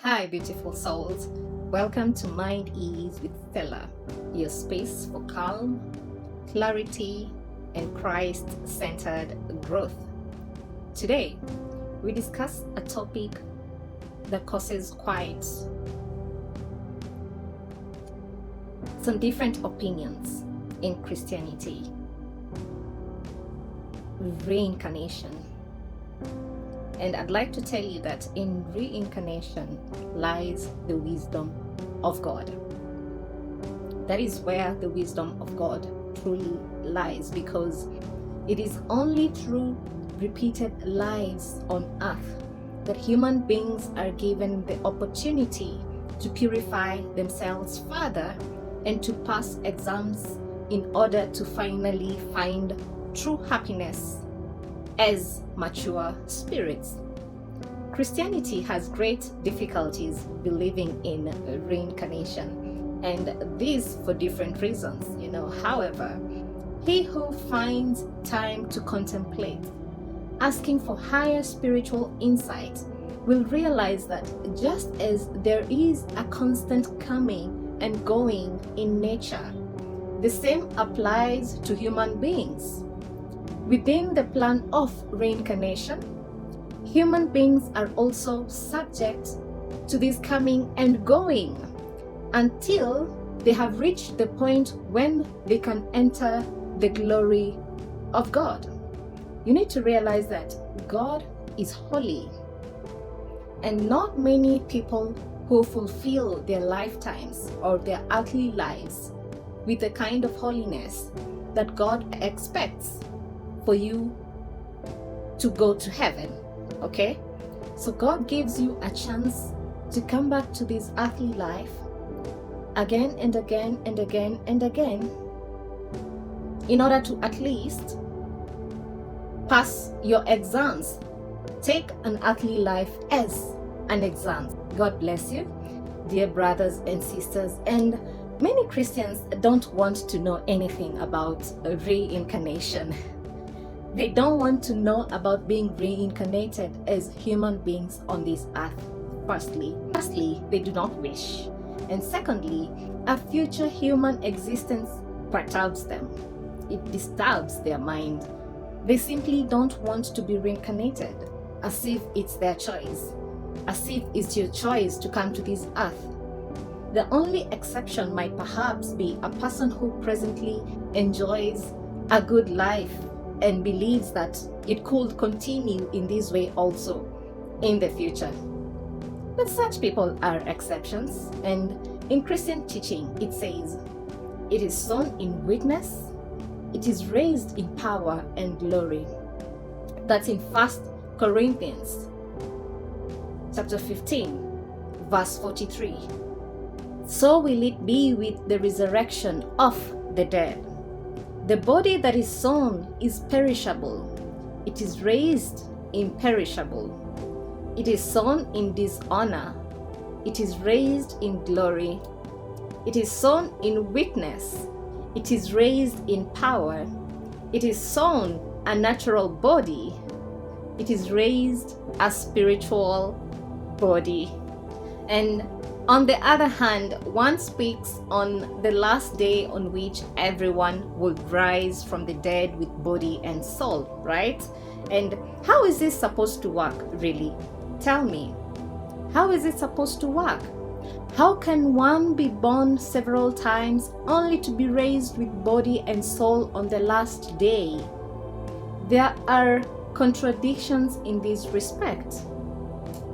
Hi, beautiful souls. Welcome to Mind Ease with Stella, your space for calm, clarity, and Christ-centered growth. Today, we discuss a topic that causes quite some different opinions in Christianity: reincarnation. And I'd like to tell you that in reincarnation lies the wisdom of God. That is where the wisdom of God truly lies, because it is only through repeated lives on earth that human beings are given the opportunity to purify themselves further and to pass exams in order to finally find true happiness as mature spirits. Christianity has great difficulties believing in reincarnation, and this for different reasons, However, he who finds time to contemplate, asking for higher spiritual insight, will realize that just as there is a constant coming and going in nature, the same applies to human beings. Within the plan of reincarnation, human beings are also subject to this coming and going until they have reached the point when they can enter the glory of God. You need to realize that God is holy, and not many people who fulfill their lifetimes or their earthly lives with the kind of holiness that God expects for you to go to heaven. Okay? So God gives you a chance to come back to this earthly life again and again and again and again, in order to at least pass your exams. Take an earthly life as an exam. God bless you, dear brothers and sisters. And many Christians don't want to know anything about reincarnation. They don't want to know about being reincarnated as human beings on this earth. Firstly, they do not wish. And secondly, a future human existence perturbs them. It disturbs their mind. They simply don't want to be reincarnated, as if it's their choice, as if it's your choice to come to this earth. The only exception might perhaps be a person who presently enjoys a good life and believes that it could continue in this way also in the future. But such people are exceptions, and in Christian teaching it says, it is sown in weakness, it is raised in power and glory. That's in 1 Corinthians chapter 15, verse 43. So will it be with the resurrection of the dead. The body that is sown is perishable. It is raised imperishable. It is sown in dishonor. It is raised in glory. It is sown in weakness. It is raised in power. It is sown a natural body. It is raised a spiritual body. And on the other hand, one speaks on the last day on which everyone will rise from the dead with body and soul, right? And how is this supposed to work, really? Tell me, how is it supposed to work? How can one be born several times only to be raised with body and soul on the last day? There are contradictions in this respect.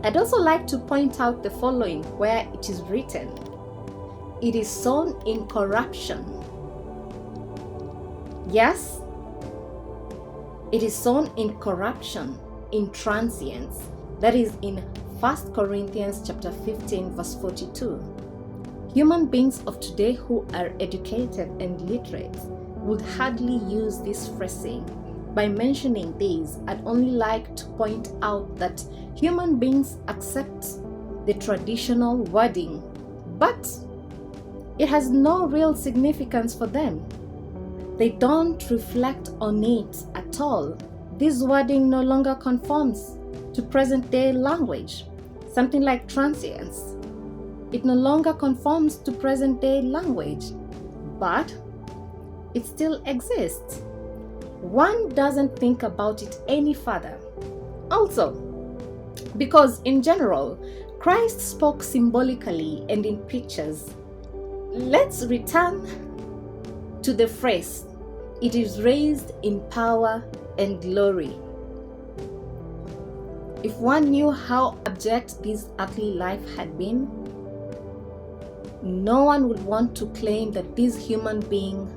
I'd also like to point out the following, where it is written, it is sown in corruption. Yes, it is sown in corruption, in transience. That is in 1 Corinthians chapter 15, verse 42. Human beings of today who are educated and literate would hardly use this phrasing. By mentioning these, I'd only like to point out that human beings accept the traditional wording, but it has no real significance for them. They don't reflect on it at all. This wording no longer conforms to present-day language. something like transience. It no longer conforms to present day language, but it still exists. One doesn't think about it any further. Also, because in general, Christ spoke symbolically and in pictures. Let's return to the phrase, "It is raised in power and glory." If one knew how abject this earthly life had been, no one would want to claim that this human being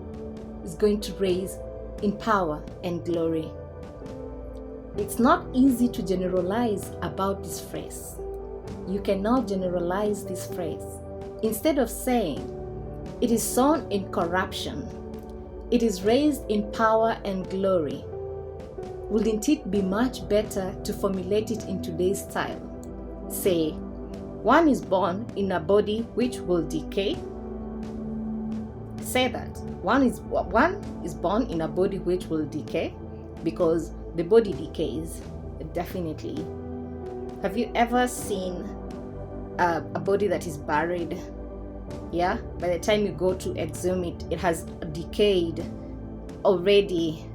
is going to raise in power and glory. It's not easy to generalize about this phrase. You cannot generalize this phrase. Instead of saying, "It is sown in corruption, it is raised in power and glory," wouldn't it be much better to formulate it in today's style? Say, one is born in a body which will decay. Say that. One is born in a body which will decay, because the body decays, definitely. Have you ever seen a body that is buried? Yeah, by the time you go to exhume it, it has decayed already,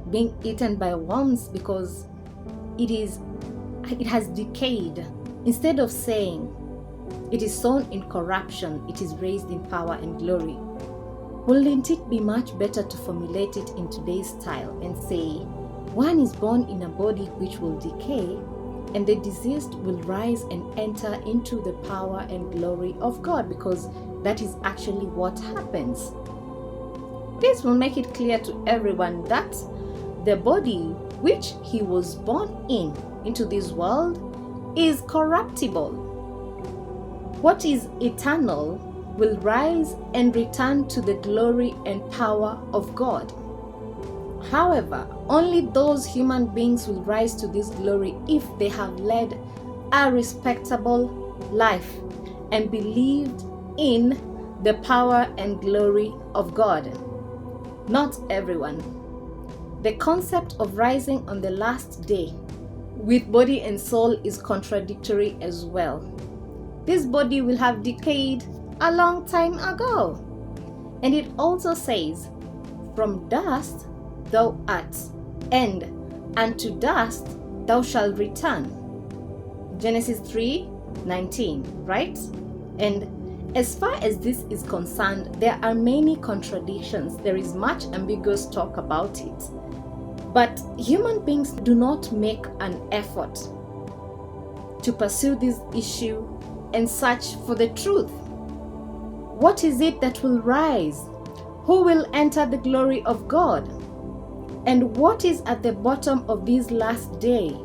being eaten by worms because it has decayed. Instead of saying, "It is sown in corruption, it is raised in power and glory," wouldn't it be much better to formulate it in today's style and say, one is born in a body which will decay, and the deceased will rise and enter into the power and glory of God, because that is actually what happens. This will make it clear to everyone that the body which he was born into this world is corruptible. What is eternal will rise and return to the glory and power of God. However, only those human beings will rise to this glory if they have led a respectable life and believed in the power and glory of God. Not everyone. The concept of rising on the last day with body and soul is contradictory as well. This body will have decayed a long time ago. And it also says, "From dust thou art, and unto dust thou shalt return." Genesis 3:19, right? And as far as this is concerned, there are many contradictions. There is much ambiguous talk about it. But human beings do not make an effort to pursue this issue and search for the truth. What is it that will rise? Who will enter the glory of God? And what is at the bottom of this last day?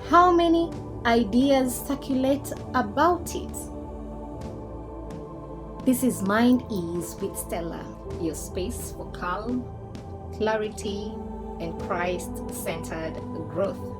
How many ideas circulate about it? This is Mind Ease with Stella, your space for calm, clarity, and Christ-centered growth.